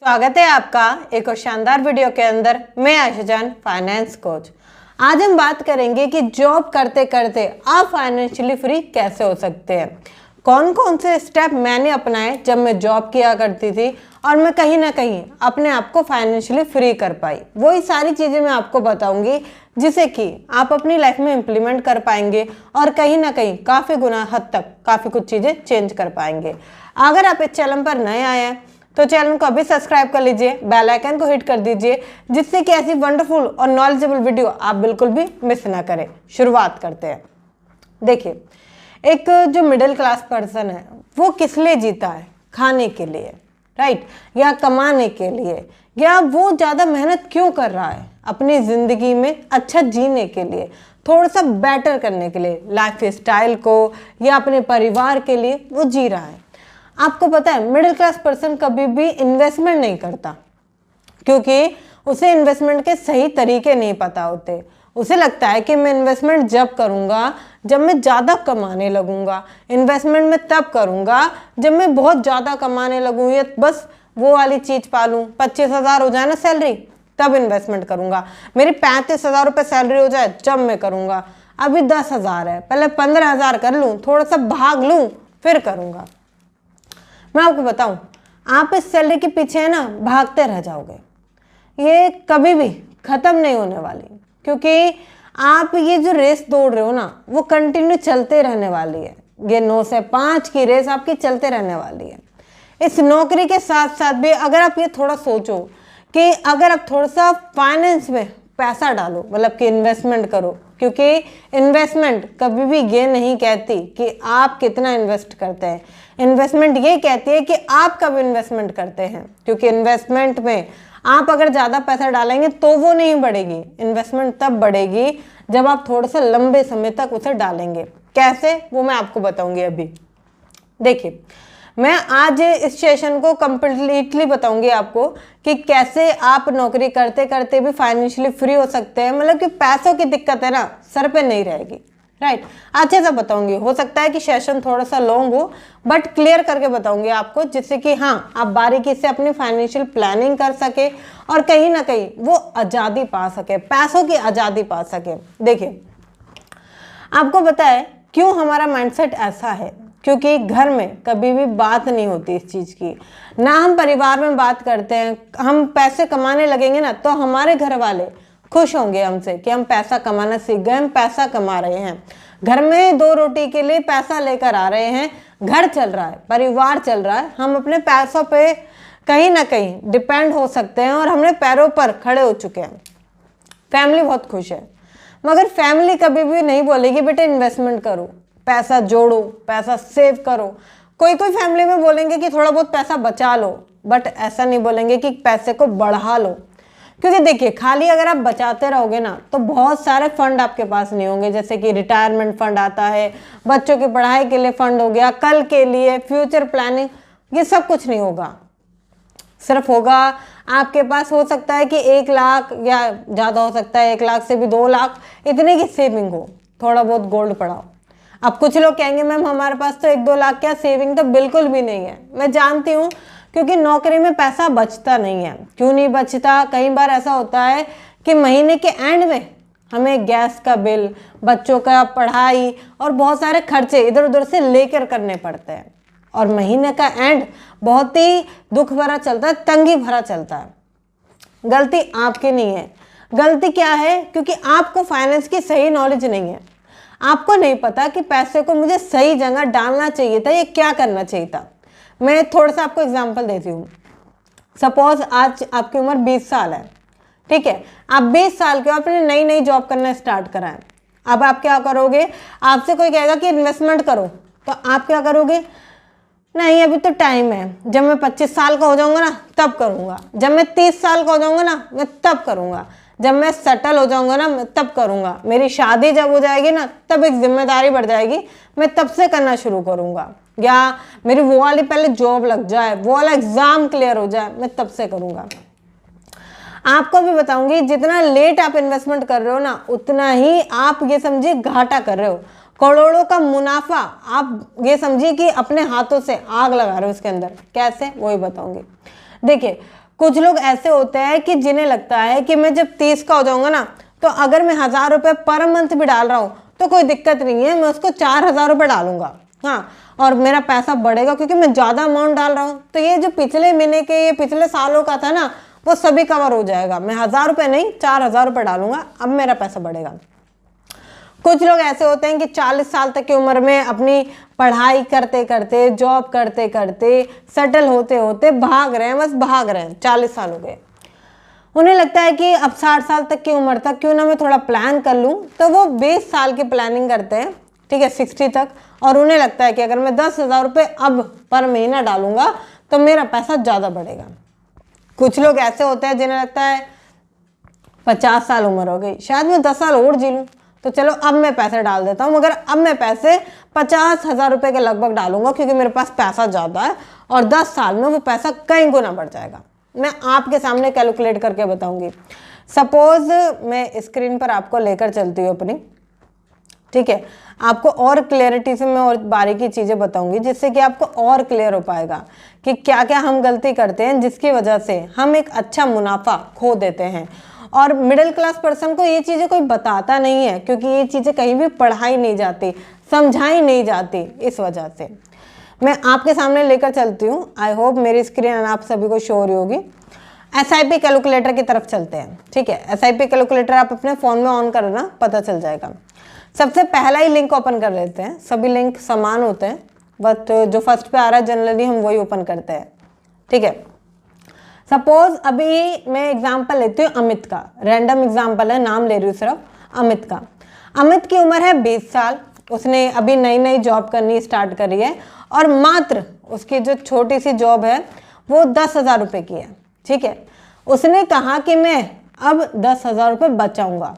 स्वागत है आपका एक और शानदार वीडियो के अंदर। मैं आयशा जान, फाइनेंस कोच। आज हम बात करेंगे कि जॉब करते करते आप फाइनेंशियली फ्री कैसे हो सकते हैं। कौन कौन से स्टेप मैंने अपनाए जब मैं जॉब किया करती थी और मैं कहीं ना कहीं अपने आप को फाइनेंशियली फ्री कर पाई। वही सारी चीज़ें मैं आपको बताऊंगी जिसे कि आप अपनी लाइफ में इम्प्लीमेंट कर पाएंगे और कहीं ना कहीं काफ़ी गुना हद तक काफ़ी कुछ चीज़ें चेंज कर पाएंगे। अगर आप इस चैनल पर नए आए हैं तो चैनल को अभी सब्सक्राइब कर लीजिए, बेल आइकन को हिट कर दीजिए जिससे कि ऐसी वंडरफुल और नॉलेजेबल वीडियो आप बिल्कुल भी मिस ना करें। शुरुआत करते हैं। देखिए, एक जो मिडिल क्लास पर्सन है वो किस लिए जीता है? खाने के लिए, राइट, या कमाने के लिए, या वो ज़्यादा मेहनत क्यों कर रहा है? अपनी ज़िंदगी में अच्छा जीने के लिए, थोड़ा सा बेटर करने के लिए, लाइफ स्टाइल को या अपने परिवार के लिए वो जी रहा है। आपको पता है मिडिल क्लास पर्सन कभी भी इन्वेस्टमेंट नहीं करता क्योंकि उसे इन्वेस्टमेंट के सही तरीके नहीं पता होते। उसे लगता है कि मैं इन्वेस्टमेंट जब करूँगा जब मैं ज़्यादा कमाने लगूंगा, इन्वेस्टमेंट मैं तब करूँगा जब मैं बहुत ज़्यादा कमाने लगूँ, या बस वो वाली चीज़ पालूँ। 25,000 हो जाए ना सैलरी तब इन्वेस्टमेंट करूँगा, मेरी 35,000 रुपये सैलरी हो जाए जब मैं करूँगा। अभी 10,000 है, पहले 15,000 कर लूँ, थोड़ा सा भाग लूँ फिर करूँगा। मैं आपको बताऊं, आप इस सैलरी के पीछे है ना भागते रह जाओगे, ये कभी भी ख़त्म नहीं होने वाली, क्योंकि आप ये जो रेस दौड़ रहे हो ना वो कंटिन्यू चलते रहने वाली है। ये 9 से 5 की रेस आपकी चलते रहने वाली है। इस नौकरी के साथ साथ भी अगर आप ये थोड़ा सोचो कि अगर आप थोड़ा सा फाइनेंस में पैसा डालो, मतलब कि इन्वेस्टमेंट करो, क्योंकि इन्वेस्टमेंट कभी भी ये नहीं कहती कि आप कितना इन्वेस्ट करते हैं। इन्वेस्टमेंट ये कहती है कि आप कब इन्वेस्टमेंट करते हैं, क्योंकि इन्वेस्टमेंट में आप अगर ज़्यादा पैसा डालेंगे तो वो नहीं बढ़ेगी। इन्वेस्टमेंट तब बढ़ेगी जब आप थोड़ा सा लंबे समय तक उसे डालेंगे। कैसे, वो मैं आपको बताऊंगी अभी। देखिए, मैं आज इस सेशन को कम्प्लीटली बताऊंगी आपको कि कैसे आप नौकरी करते करते भी फाइनेंशियली फ्री हो सकते हैं। मतलब कि पैसों की दिक्कत है ना सर पे नहीं रहेगी, राइट। अच्छे से बताऊंगी। हो सकता है कि सेशन थोड़ा सा लॉन्ग हो बट क्लियर करके बताऊंगी आपको, जिससे कि हाँ आप बारीकी से अपनी फाइनेंशियल प्लानिंग कर सके और कहीं ना कहीं वो आज़ादी पा सके, पैसों की आज़ादी पा सके। देखिए, आपको पता है क्यों हमारा माइंडसेट ऐसा है? क्योंकि घर में कभी भी बात नहीं होती इस चीज़ की, ना हम परिवार में बात करते हैं। हम पैसे कमाने लगेंगे ना तो हमारे घर वाले खुश होंगे हमसे कि हम पैसा कमाना सीख गए, हम पैसा कमा रहे हैं, घर में 2 रोटी के लिए पैसा लेकर आ रहे हैं, घर चल रहा है, परिवार चल रहा है, हम अपने पैसों पे कहीं ना कहीं डिपेंड हो सकते हैं और हमने पैरों पर खड़े हो चुके हैं। फैमिली बहुत खुश है, मगर फैमिली कभी भी नहीं बोलेगी बेटे इन्वेस्टमेंट करो, पैसा जोड़ो, पैसा सेव करो। कोई कोई फैमिली में बोलेंगे कि थोड़ा बहुत पैसा बचा लो, बट ऐसा नहीं बोलेंगे कि पैसे को बढ़ा लो। क्योंकि देखिए, खाली अगर आप बचाते रहोगे ना तो बहुत सारे फंड आपके पास नहीं होंगे। जैसे कि रिटायरमेंट फंड आता है, बच्चों की पढ़ाई के लिए फंड हो गया, कल के लिए फ्यूचर प्लानिंग, ये सब कुछ नहीं होगा। सिर्फ होगा आपके पास, हो सकता है कि 1 लाख या ज़्यादा हो सकता है 1 लाख से भी 2 लाख इतने की सेविंग हो, थोड़ा बहुत गोल्ड पड़ाओ। अब कुछ लोग कहेंगे मैम हमारे पास तो 1-2 लाख क्या सेविंग तो बिल्कुल भी नहीं है। मैं जानती हूँ, क्योंकि नौकरी में पैसा बचता नहीं है। क्यों नहीं बचता? कई बार ऐसा होता है कि महीने के एंड में हमें गैस का बिल, बच्चों का पढ़ाई और बहुत सारे खर्चे इधर उधर से लेकर करने पड़ते हैं, और महीने का एंड बहुत ही दुख भरा चलता है, तंगी भरा चलता है। गलती आपकी नहीं है। गलती क्या है? क्योंकि आपको फाइनेंस की सही नॉलेज नहीं है। आपको नहीं पता कि पैसे को मुझे सही जगह डालना चाहिए था, ये क्या करना चाहिए था। मैं थोड़ा सा आपको एग्जांपल देती हूँ। सपोज आज आपकी उम्र 20 साल है, ठीक है, आप 20 साल के हो, आपने नई नई जॉब करना स्टार्ट करा है। अब आप क्या करोगे? आपसे कोई कहेगा कि इन्वेस्टमेंट करो, तो आप क्या करोगे? नहीं अभी तो टाइम है, जब मैं 25 साल का हो जाऊंगा ना तब करूंगा, जब मैं 30 साल का हो जाऊंगा ना मैं तब करूंगा, जब मैं सेटल हो जाऊंगा ना मैं तब करूंगा, मेरी शादी जब हो जाएगी ना तब एक जिम्मेदारी बढ़ जाएगी, मैं तब से करना शुरू करूंगा, या मेरी वो वाली पहले जॉब लग जाए, वो वाला एग्जाम क्लियर हो जाए, मैं तब से करूंगा। आपको भी बताऊंगी, जितना लेट आप इन्वेस्टमेंट कर रहे हो ना उतना ही आप ये समझिए घाटा कर रहे हो। करोड़ों का मुनाफा आप ये समझिए कि अपने हाथों से आग लगा रहे हो उसके अंदर। कैसे? वही बताऊंगी। देखिए, कुछ लोग ऐसे होते हैं कि जिन्हें लगता है कि मैं जब 30 का हो जाऊंगा ना, तो अगर मैं 1000 रुपये पर मंथ भी डाल रहा हूँ तो कोई दिक्कत नहीं है, मैं उसको 4000 रुपये डालूंगा, हाँ, और मेरा पैसा बढ़ेगा क्योंकि मैं ज़्यादा अमाउंट डाल रहा हूँ। तो ये जो पिछले महीने के, ये पिछले सालों का था ना, वो सभी कवर हो जाएगा। मैं 1000 रुपये नहीं 4000 रुपये डालूंगा, अब मेरा पैसा बढ़ेगा। कुछ लोग ऐसे होते हैं कि 40 साल तक की उम्र में अपनी पढ़ाई करते करते, जॉब करते करते, सेटल होते होते भाग रहे हैं, बस भाग रहे हैं, 40 साल हो गए। उन्हें लगता है कि अब 60 साल तक की उम्र तक क्यों ना मैं थोड़ा प्लान कर लूँ, तो वो 20 साल की प्लानिंग करते हैं, ठीक है, 60 तक। और उन्हें लगता है कि अगर मैं 10,000 रुपये अब पर महीना डालूंगा तो मेरा पैसा ज़्यादा बढ़ेगा। कुछ लोग ऐसे होते हैं जिन्हें लगता है 50 साल उम्र हो गई, शायद मैं 10 साल और जी लूँ, तो चलो अब मैं पैसे डाल देता हूँ, मगर अब मैं पैसे 50,000 रुपये के लगभग डालूंगा क्योंकि मेरे पास पैसा ज़्यादा है और 10 साल में वो पैसा कई गुना बढ़ जाएगा। मैं आपके सामने कैलकुलेट करके बताऊंगी। सपोज मैं स्क्रीन पर आपको लेकर चलती हूँ अपनी, ठीक है, आपको और क्लियरिटी से मैं और बारीकी चीज़ें बताऊंगी जिससे कि आपको और क्लियर हो पाएगा कि क्या क्या हम गलती करते हैं जिसकी वजह से हम एक अच्छा मुनाफा खो देते हैं। और मिडिल क्लास पर्सन को ये चीज़ें कोई बताता नहीं है क्योंकि ये चीज़ें कहीं भी पढ़ाई नहीं जाती, समझाई नहीं जाती। इस वजह से मैं आपके सामने लेकर चलती हूँ। आई होप मेरी स्क्रीन आप सभी को शो हो रही होगी। SIP कैलकुलेटर की तरफ चलते हैं, ठीक है। SIP कैलकुलेटर आप अपने फ़ोन में ऑन करना, पता चल जाएगा। सबसे पहला ही लिंक ओपन कर लेते हैं। सभी लिंक समान होते हैं, बट जो फर्स्ट पे आ रहा है जनरली हम वही ओपन करते हैं, ठीक है। सपोज अभी मैं एग्जांपल लेती हूँ अमित का, रैंडम एग्जांपल है, नाम ले रही हूँ सिर्फ अमित का। अमित की उम्र है 20 साल, उसने अभी नई नई जॉब करनी स्टार्ट करी है और मात्र उसकी जो छोटी सी जॉब है वो 10,000 रुपये की है, ठीक है। उसने कहा कि मैं अब 10,000 रुपये बचाऊंगा,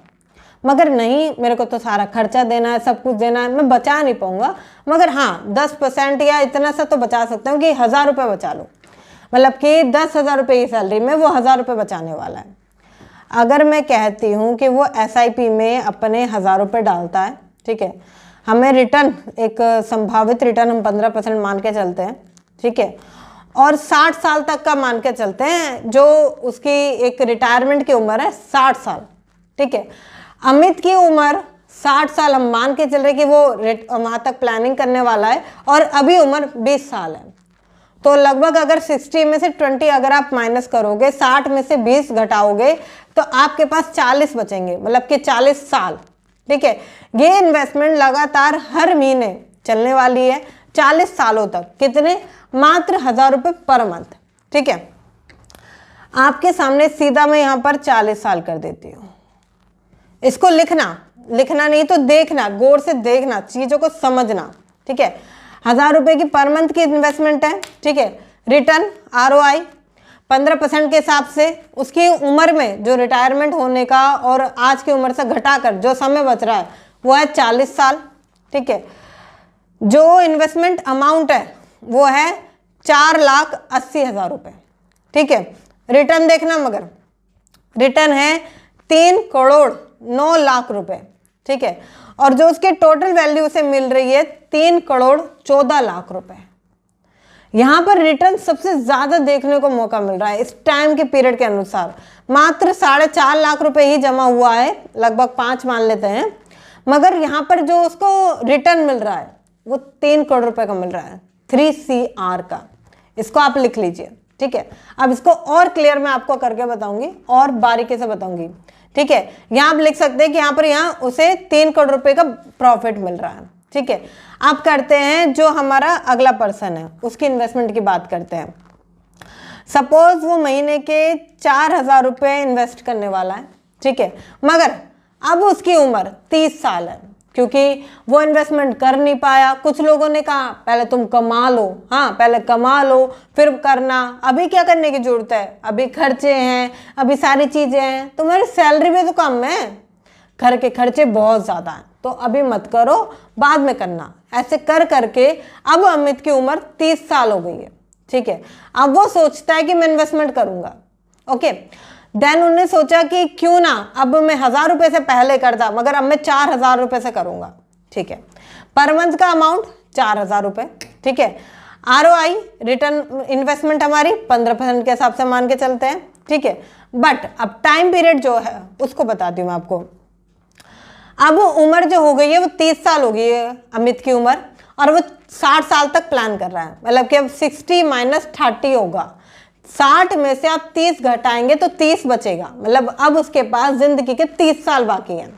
मगर नहीं, मेरे को तो सारा खर्चा देना है, सब कुछ देना है, मैं बचा नहीं पाऊंगा, मगर हाँ 10% या इतना सा तो बचा सकता हूँ कि 1000 रुपये बचा लूँ। मतलब कि 10,000 रुपये की सैलरी में वो 1000 रुपये बचाने वाला है। अगर मैं कहती हूँ कि वो SIP में अपने 1000 रुपये डालता है, ठीक है, हमें रिटर्न, एक संभावित रिटर्न हम 15% मान के चलते हैं, ठीक है, और 60 साल तक का मान के चलते हैं, जो उसकी एक रिटायरमेंट की उम्र है 60 साल, ठीक है। अमित की उम्र 60 साल हम मान के चल रहे कि वो वहाँ तक प्लानिंग करने वाला है और अभी उम्र 20 साल है। तो लगभग अगर 60 में से 20 अगर आप माइनस करोगे, 60 में से 20 घटाओगे, तो आपके पास 40 बचेंगे, मतलब कि 40 साल, ठीक है। ये इन्वेस्टमेंट लगातार हर महीने चलने वाली है 40 सालों तक। कितने? मात्र 1000 रुपये पर मंथ, ठीक है। आपके सामने सीधा मैं यहाँ पर 40 साल कर देती हूँ। इसको लिखना नहीं तो देखना, गौर से देखना, चीज़ों को समझना, ठीक है। 1000 रुपये की पर मंथ की इन्वेस्टमेंट है, ठीक है। रिटर्न ROI 15% के हिसाब से उसकी उम्र में जो रिटायरमेंट होने का और आज की उम्र से घटाकर जो समय बच रहा है वो है 40 साल, ठीक है। जो इन्वेस्टमेंट अमाउंट है वो है 4,80,000 रुपये, ठीक है। रिटर्न देखना, मगर रिटर्न है 3,09,00,000 रुपये, ठीक है। और जो उसके टोटल वैल्यू से मिल रही है 3,14,00,000 रुपये। यहाँ पर रिटर्न सबसे ज़्यादा देखने को मौका मिल रहा है इस टाइम के पीरियड के अनुसार। मात्र 4.5 लाख रुपए ही जमा हुआ है, लगभग 5 मान लेते हैं, मगर यहाँ पर जो उसको रिटर्न मिल रहा है वो 3 करोड़ रुपए का मिल रहा है, 3CR का। इसको आप लिख लीजिए, ठीक है। अब इसको और क्लियर मैं आपको करके बताऊंगी और बारीकी से बताऊंगी, ठीक है। यहाँ आप लिख सकते हैं कि यहाँ उसे 3 करोड़ रुपए का प्रॉफिट मिल रहा है, ठीक है। आप करते हैं जो हमारा अगला पर्सन है उसकी इन्वेस्टमेंट की बात करते हैं। सपोज वो महीने के 4,000 रुपये इन्वेस्ट करने वाला है, ठीक है, मगर अब उसकी उम्र 30 साल है, क्योंकि वो इन्वेस्टमेंट कर नहीं पाया। कुछ लोगों ने कहा पहले तुम कमा लो, हाँ पहले कमा लो फिर करना, अभी क्या करने की जरूरत है, अभी खर्चे हैं, अभी सारी चीज़ें हैं, तुम्हारी सैलरी भी तो कम है, घर के खर्चे बहुत ज़्यादा हैं, तो अभी मत करो, बाद में करना। ऐसे कर करके अब अमित की उम्र 30 साल हो गई है, ठीक है। अब वो सोचता है कि मैं इन्वेस्टमेंट करूंगा, ओके। देन उन्होंने सोचा कि क्यों ना अब मैं 1000 रुपये से पहले करता, मगर अब मैं 4,000 रुपये से करूंगा, ठीक है। पर मंथ का अमाउंट 4,000 रुपये, ठीक है। ROI रिटर्न इन्वेस्टमेंट हमारी 15% के हिसाब से मान के चलते हैं, ठीक है। बट अब टाइम पीरियड जो है उसको बताती हूँ मैं आपको। अब उम्र जो हो गई है वो 30 साल हो गई है अमित की उम्र, और वो 60 साल तक प्लान कर रहा है, मतलब कि अब 60 - 30 होगा। 60 में से आप 30 घटाएंगे तो 30 बचेगा, मतलब अब उसके पास जिंदगी के 30 साल बाकी हैं,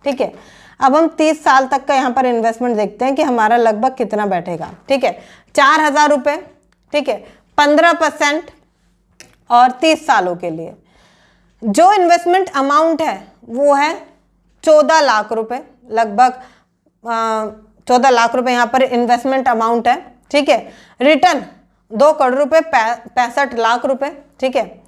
ठीक है। अब हम 30 साल तक का यहाँ पर इन्वेस्टमेंट देखते हैं कि हमारा लगभग कितना बैठेगा, ठीक है। 4,000 रुपये, ठीक है, 15% और 30 सालों के लिए जो इन्वेस्टमेंट अमाउंट है वो है 14 लाख रुपए, लगभग 14 लाख रुपए यहाँ पर इन्वेस्टमेंट अमाउंट है, ठीक है। रिटर्न 2 करोड़ रुपए, 65 लाख रुपए, ठीक है।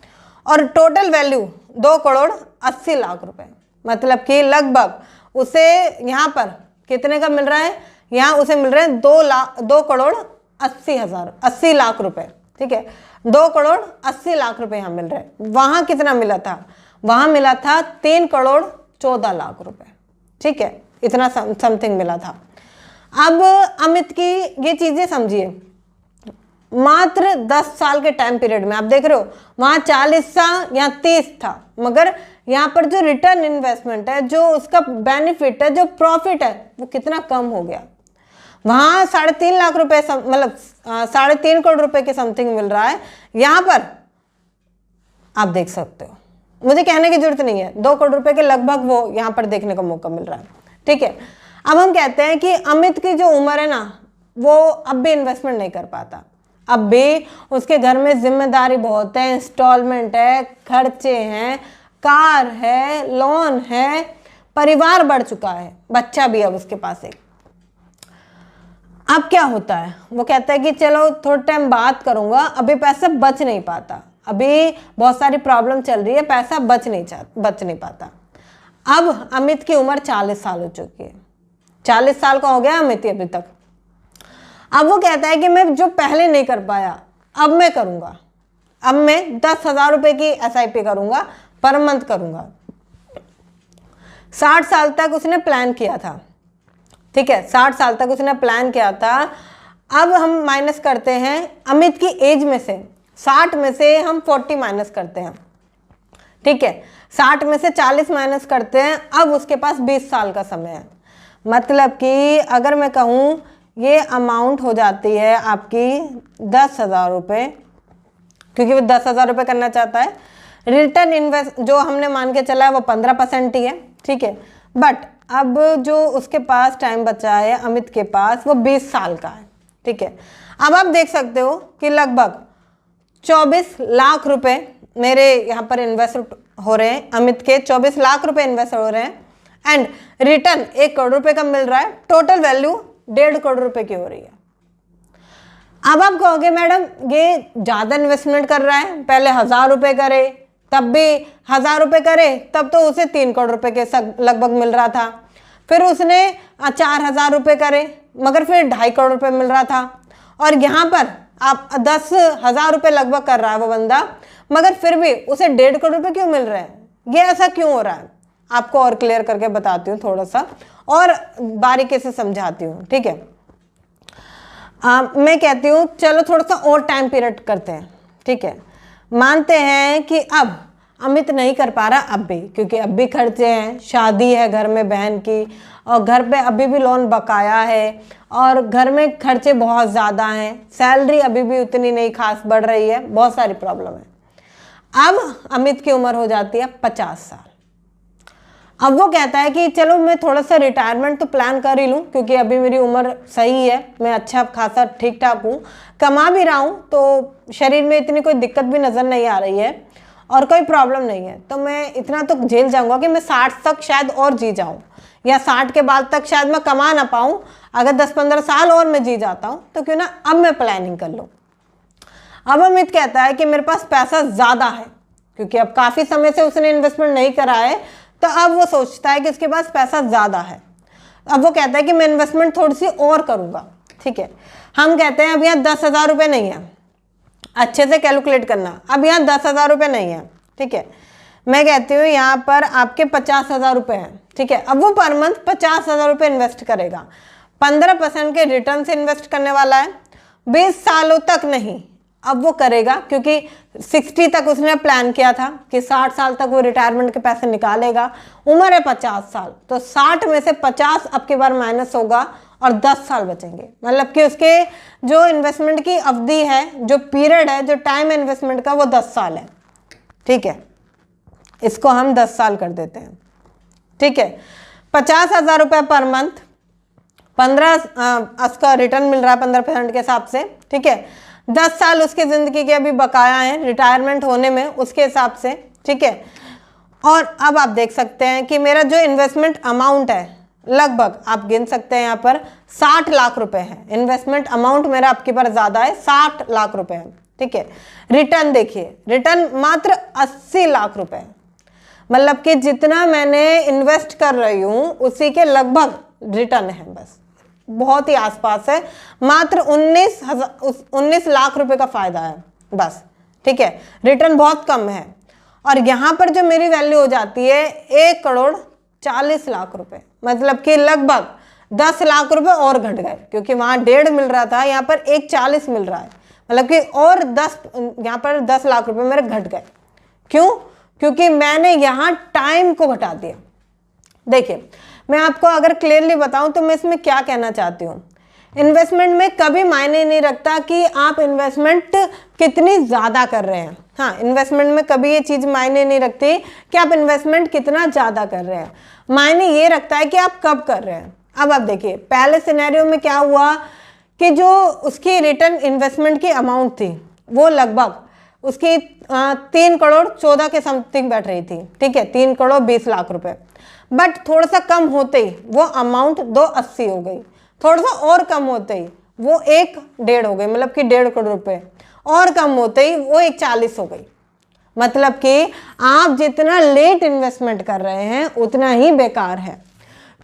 और टोटल वैल्यू 2 करोड़ 80 लाख रुपए, मतलब कि लगभग उसे यहाँ पर कितने का मिल रहा है, यहाँ उसे मिल रहे हैं 2 करोड़ 80 लाख रुपए, ठीक है। 2 करोड़ 80 लाख रुपए यहाँ मिल रहे हैं। वहां कितना मिला था, वहां मिला था 3 करोड़ 14 लाख रुपए, ठीक है, इतना समथिंग मिला था। अब अमित की ये चीजें समझिए, मात्र 10 साल के टाइम पीरियड में आप देख रहे हो, वहां 40 था, यहाँ 30 था, मगर यहाँ पर जो रिटर्न इन्वेस्टमेंट है, जो उसका बेनिफिट है, जो प्रॉफिट है, वो कितना कम हो गया। वहां 3.5 लाख रुपए, मतलब 3.5 करोड़ रुपए के समथिंग मिल रहा है, यहाँ पर आप देख सकते हो, मुझे कहने की जरूरत नहीं है, 2 करोड़ रुपए के लगभग वो यहाँ पर देखने का मौका मिल रहा है, ठीक है। अब हम कहते हैं कि अमित की जो उम्र है ना, वो अब भी इन्वेस्टमेंट नहीं कर पाता, अब भी उसके घर में जिम्मेदारी बहुत है, इंस्टॉलमेंट है, खर्चे हैं, कार है, लोन है, परिवार बढ़ चुका है, बच्चा भी अब उसके पास एक। अब क्या होता है, वो कहता है कि चलो थोड़ा टाइम बात करूंगा, अभी पैसा बच नहीं पाता, अभी बहुत सारी प्रॉब्लम चल रही है, पैसा बच नहीं पाता। अब अमित की उम्र 40 साल हो चुकी है, 40 साल का हो गया अमित अभी तक। अब वो कहता है कि मैं जो पहले नहीं कर पाया अब मैं करूंगा, अब मैं 10,000 रुपए की SIP करूंगा, पर मंथ करूंगा। 60 साल तक उसने प्लान किया था, ठीक है, 60 साल तक उसने प्लान किया था। अब हम माइनस करते हैं अमित की एज में से, 60 में से हम 40 माइनस करते हैं, ठीक है, 60 में से 40 माइनस करते हैं, अब उसके पास 20 साल का समय है। मतलब कि अगर मैं कहूँ ये अमाउंट हो जाती है आपकी 10,000 रुपये, क्योंकि वो 10,000 रुपये करना चाहता है। रिटर्न इन्वेस्ट जो हमने मान के चला है वो 15% ही है, ठीक है। बट अब जो उसके पास टाइम बचा है अमित के पास, वो 20 साल का है, ठीक है। अब आप देख सकते हो कि लगभग 24 लाख रुपए मेरे यहाँ पर इन्वेस्ट हो रहे हैं, अमित के 24 लाख रुपए इन्वेस्ट हो रहे हैं, एंड रिटर्न 1 करोड़ रुपए का मिल रहा है, टोटल वैल्यू 1.5 करोड़ रुपए की हो रही है। अब आप कहोगे मैडम ये ज्यादा इन्वेस्टमेंट कर रहा है, पहले 1,000 रुपए करे तब भी 1,000 रुपए करे तब तो उसे 3 करोड़ रुपए के लगभग मिल रहा था, फिर उसने 4,000 रुपए करे मगर फिर 2.5 करोड़ रुपए मिल रहा था, और यहाँ पर आप 10,000 रुपए लगभग कर रहा है वो बंदा, मगर फिर भी उसे 1.5 करोड़ रुपए क्यों मिल रहे हैं, ये ऐसा क्यों हो रहा है, आपको और क्लियर करके बताती हूँ, थोड़ा सा और बारीकी से समझाती हूँ, ठीक है। मैं कहती हूँ चलो थोड़ा सा और टाइम पीरियड करते हैं, ठीक है। मानते हैं कि अब अमित नहीं कर पा रहा अब भी, क्योंकि अब भी खर्चे हैं, शादी है घर में बहन की, और घर पे अभी भी लोन बकाया है, और घर में खर्चे बहुत ज़्यादा हैं, सैलरी अभी भी उतनी नहीं खास बढ़ रही है, बहुत सारी प्रॉब्लम है। अब अमित की उम्र हो जाती है 50 साल। अब वो कहता है कि चलो मैं थोड़ा सा रिटायरमेंट तो प्लान कर ही लूँ, क्योंकि अभी मेरी उम्र सही है, मैं अच्छा खासा ठीक ठाक हूँ, कमा भी रहा हूँ, तो शरीर में इतनी कोई दिक्कत भी नज़र नहीं आ रही है और कोई प्रॉब्लम नहीं है, तो मैं इतना तो झेल जाऊँगा कि मैं 60 तक शायद और जी जाऊँ, या 60 के बाद तक शायद मैं कमा ना पाऊँ, अगर 10-15 साल और मैं जी जाता हूँ तो क्यों ना अब मैं प्लानिंग कर लूँ। अब अमित कहता है कि मेरे पास पैसा ज़्यादा है, क्योंकि अब काफ़ी समय से उसने इन्वेस्टमेंट नहीं करा है, तो अब वो सोचता है कि उसके पास पैसा ज़्यादा है। अब वो कहता है कि मैं इन्वेस्टमेंट थोड़ी सी और करूँगा, ठीक है। हम कहते हैं अब यहाँ 10,000 रुपये नहीं है, अच्छे से कैलकुलेट करना, अब यहाँ 10,000 रुपये नहीं है, ठीक है। मैं कहती हूँ यहाँ पर आपके 50,000 रुपये हैं, ठीक है। अब वो पर मंथ 50,000 रुपये इन्वेस्ट करेगा, 15% के रिटर्न से इन्वेस्ट करने वाला है, 20 सालों तक नहीं, अब वो करेगा, क्योंकि 60 तक उसने प्लान किया था कि 60 साल तक वो रिटायरमेंट के पैसे निकालेगा। उम्र है 50 साल, तो 60 में से 50 अब की बार माइनस होगा और 10 साल बचेंगे। मतलब कि उसके जो इन्वेस्टमेंट की अवधि है, जो पीरियड है, जो टाइम इन्वेस्टमेंट का, वो 10 साल है। ठीक है, इसको हम 10 साल कर देते हैं। ठीक है, 50,000 रुपये पर मंथ, 15 उसका रिटर्न मिल रहा है 15% के हिसाब से। ठीक है, 10 साल उसकी ज़िंदगी के अभी बकाया हैं रिटायरमेंट होने में उसके हिसाब से। ठीक है, और अब आप देख सकते हैं कि मेरा जो इन्वेस्टमेंट अमाउंट है लगभग आप गिन सकते हैं यहाँ पर 60 लाख रुपए है। इन्वेस्टमेंट अमाउंट मेरा आपके पर ज़्यादा है, 60 लाख रुपए है। ठीक है, रिटर्न देखिए, रिटर्न मात्र 80 लाख रुपए है। मतलब कि जितना मैंने इन्वेस्ट कर रही हूँ उसी के लगभग रिटर्न है, बस बहुत ही आसपास है। मात्र 19 लाख रुपए का फायदा है बस। ठीक है, रिटर्न बहुत कम है। और यहाँ पर जो मेरी वैल्यू हो जाती है 1,40,00,000 रुपए, मतलब कि लगभग 10 लाख रुपए और घट गए, क्योंकि वहाँ 1.5 मिल रहा था, यहाँ पर 1,40 मिल रहा है। मतलब कि और 10, यहाँ पर 10 लाख रुपए मेरे घट गए। क्यों? क्योंकि मैंने यहाँ टाइम को घटा दिया। देखिए, मैं आपको अगर क्लियरली बताऊं तो मैं इसमें क्या कहना चाहती हूँ। इन्वेस्टमेंट में कभी मायने नहीं रखता कि आप इन्वेस्टमेंट कितनी ज़्यादा कर रहे हैं। हाँ, इन्वेस्टमेंट में कभी ये चीज़ मायने नहीं रखती कि आप इन्वेस्टमेंट कितना ज़्यादा कर रहे हैं। मायने ये रखता है कि आप कब कर रहे हैं। अब आप देखिए, पहले सिनेरियो में क्या हुआ कि जो उसकी रिटर्न इन्वेस्टमेंट की अमाउंट थी वो लगभग उसकी 3,14,00,000 के समथिंग बैठ रही थी। ठीक है, 3,20,00,000 रुपए। बट थोड़ा सा कम होते ही वो अमाउंट 280 हो गई, थोड़ा सा और कम होते ही वो 1.5 हो गई, मतलब कि 1.5 करोड़ रुपए, और कम होते ही वो 1,40 हो गई। मतलब कि आप जितना लेट इन्वेस्टमेंट कर रहे हैं उतना ही बेकार है,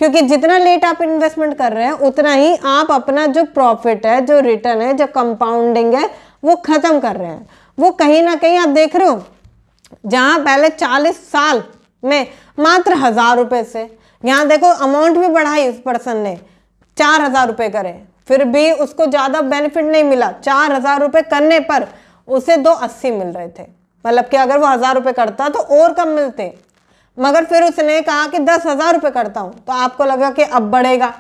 क्योंकि जितना लेट आप इन्वेस्टमेंट कर रहे हैं उतना ही आप अपना जो प्रॉफिट है, जो रिटर्न है, जो कंपाउंडिंग है, वो खत्म कर रहे हैं। वो कहीं ना कहीं आप देख रहे हो, जहां पहले 40 साल में मात्र 1,000 रुपए से, यहाँ देखो अमाउंट भी बढ़ाई उस पर्सन ने, 4,000 रुपए करे, फिर भी उसको ज़्यादा बेनिफिट नहीं मिला। 4,000 रुपए करने पर उसे 280 मिल रहे थे। मतलब कि अगर वो 1,000 रुपए करता तो और कम मिलते, मगर फिर उसने कहा कि 10,000 रुपए करता हूँ, तो आपको लगा कि अब बढ़ेगा,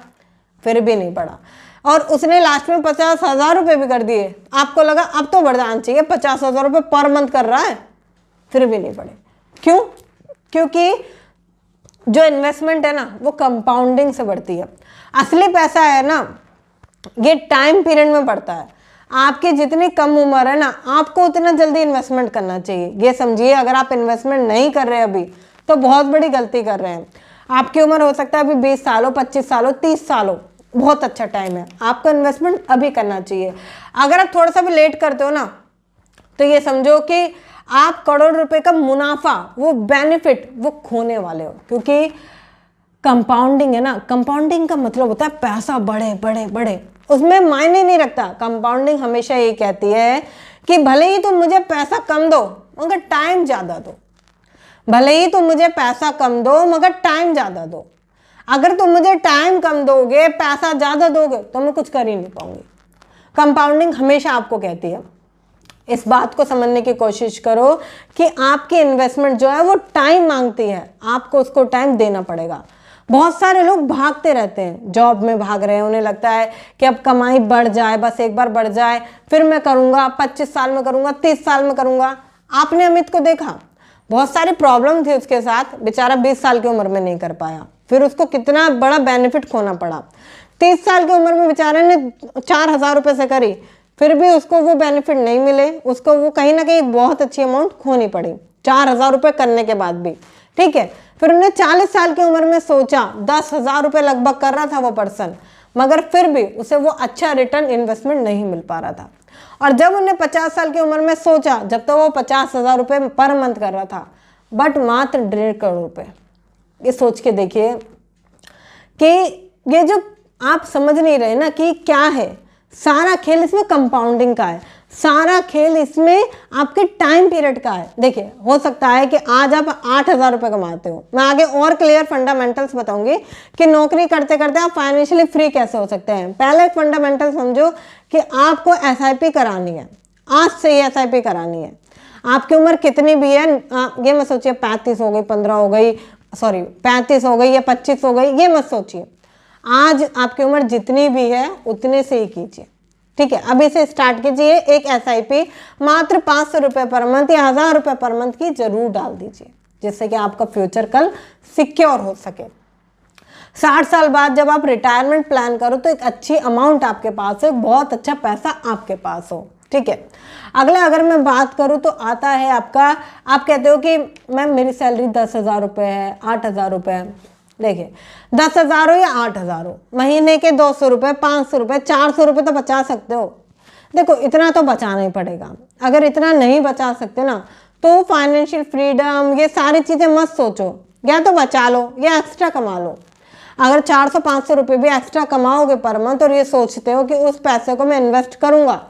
फिर भी नहीं बढ़ा। और उसने लास्ट में 50,000 रुपए भी कर दिए, आपको लगा अब तो बढ़ जाना चाहिए, 50,000 रुपए पर मंथ कर रहा है, फिर भी नहीं बढ़े। क्यों? क्योंकि जो इन्वेस्टमेंट है ना वो कंपाउंडिंग से बढ़ती है। असली पैसा है ना ये टाइम पीरियड में बढ़ता है। आपकी जितनी कम उम्र है ना, आपको उतना जल्दी इन्वेस्टमेंट करना चाहिए। ये समझिए, अगर आप इन्वेस्टमेंट नहीं कर रहे अभी तो बहुत बड़ी गलती कर रहे हैं। आपकी उम्र हो सकता है अभी 20 साल हो, 25 साल हो, 30 साल हो, बहुत अच्छा टाइम है, आपको इन्वेस्टमेंट अभी करना चाहिए। अगर आप थोड़ा सा भी लेट करते हो ना तो ये समझो कि आप करोड़ रुपए का मुनाफा, वो बेनिफिट, वो खोने वाले हो। क्योंकि कंपाउंडिंग है ना, कंपाउंडिंग का मतलब होता है पैसा बढ़े बढ़े बढ़े, उसमें मायने नहीं रखता। कंपाउंडिंग हमेशा ये कहती है कि भले ही तुम मुझे पैसा कम दो मगर टाइम ज़्यादा दो, भले ही तुम मुझे पैसा कम दो मगर टाइम ज़्यादा दो। अगर तुम मुझे टाइम कम दोगे, पैसा ज़्यादा दोगे तो मैं कुछ कर ही नहीं पाऊंगी। कंपाउंडिंग हमेशा आपको कहती है। इस बात को समझने की कोशिश करो कि आपकी इन्वेस्टमेंट जो है वो टाइम मांगती है, आपको उसको टाइम देना पड़ेगा। बहुत सारे लोग भागते रहते हैं, जॉब में भाग रहे हैं, उन्हें लगता है कि अब कमाई बढ़ जाए, बस एक बार बढ़ जाए फिर मैं करूँगा, 25 साल में करूँगा, 30 साल में करूँगा। आपने अमित को देखा, बहुत सारी प्रॉब्लम थी उसके साथ, बेचारा 20 साल की उम्र में नहीं कर पाया, फिर उसको कितना बड़ा बेनिफिट खोना पड़ा। 30 साल की उम्र में बेचारे ने 4,000 रुपये से करी, फिर भी उसको वो बेनिफिट नहीं मिले, उसको वो कहीं ना कहीं बहुत अच्छी अमाउंट खोनी पड़ी 4,000 रुपये करने के बाद भी। ठीक है, फिर उन्हें 40 साल की उम्र में सोचा, 10,000 रुपये लगभग कर रहा था वो पर्सन, मगर फिर भी उसे वो अच्छा रिटर्न इन्वेस्टमेंट नहीं मिल पा रहा था। और जब उन्हें 50 साल की उम्र में सोचा, जब तो वो 50,000 रुपये पर मंथ कर रहा था, बट मात्र 1.5 करोड़ रुपये। ये सोच के देखिए कि ये जो आप समझ नहीं रहे ना कि क्या है, सारा खेल इसमें कंपाउंडिंग का है। सारा खेल इसमें आपके टाइम पीरियड का है। देखिए, हो सकता है कि आज आप 8,000 रुपये कमाते हो। मैं आगे और क्लियर फंडामेंटल्स बताऊंगी कि नौकरी करते करते आप फाइनेंशियली फ्री कैसे हो सकते हैं। पहले एक फंडामेंटल समझो कि आपको एसआईपी करानी है, आज से ही एसआईपी करानी है। आपकी उम्र कितनी भी है, ये मत सोचिए 35 हो गई, 15 हो गई, सॉरी 35 हो गई या 25 हो गई, ये मत सोचिए। आज आपकी उम्र जितनी भी है उतने से ही कीजिए, ठीक है। अभी से स्टार्ट कीजिए। एक एसआईपी मात्र 500 रुपये पर मंथ या 1,000 रुपये पर मंथ की जरूर डाल दीजिए, जिससे कि आपका फ्यूचर कल सिक्योर हो सके। 60 साल बाद जब आप रिटायरमेंट प्लान करो तो एक अच्छी अमाउंट आपके पास हो, बहुत अच्छा पैसा आपके पास हो, ठीक है। अगला अगर मैं बात करूं तो आता है आपका, आप कहते हो कि मैम मेरी सैलरी 10,000 रुपये है, 8,000 रुपये है। देखिए, 10,000 हो या 8,000 हो, महीने के 200 रुपये, 500 रुपये, 400 रुपये तो बचा सकते हो। देखो, इतना तो बचाना ही पड़ेगा। अगर इतना नहीं बचा सकते ना तो फाइनेंशियल फ्रीडम ये सारी चीज़ें मत सोचो, या तो बचा लो या एक्स्ट्रा कमा लो। अगर 400-500 रुपये भी एक्स्ट्रा कमाओगे पर मंथ और ये सोचते हो कि उस पैसे को मैं इन्वेस्ट करूँगा,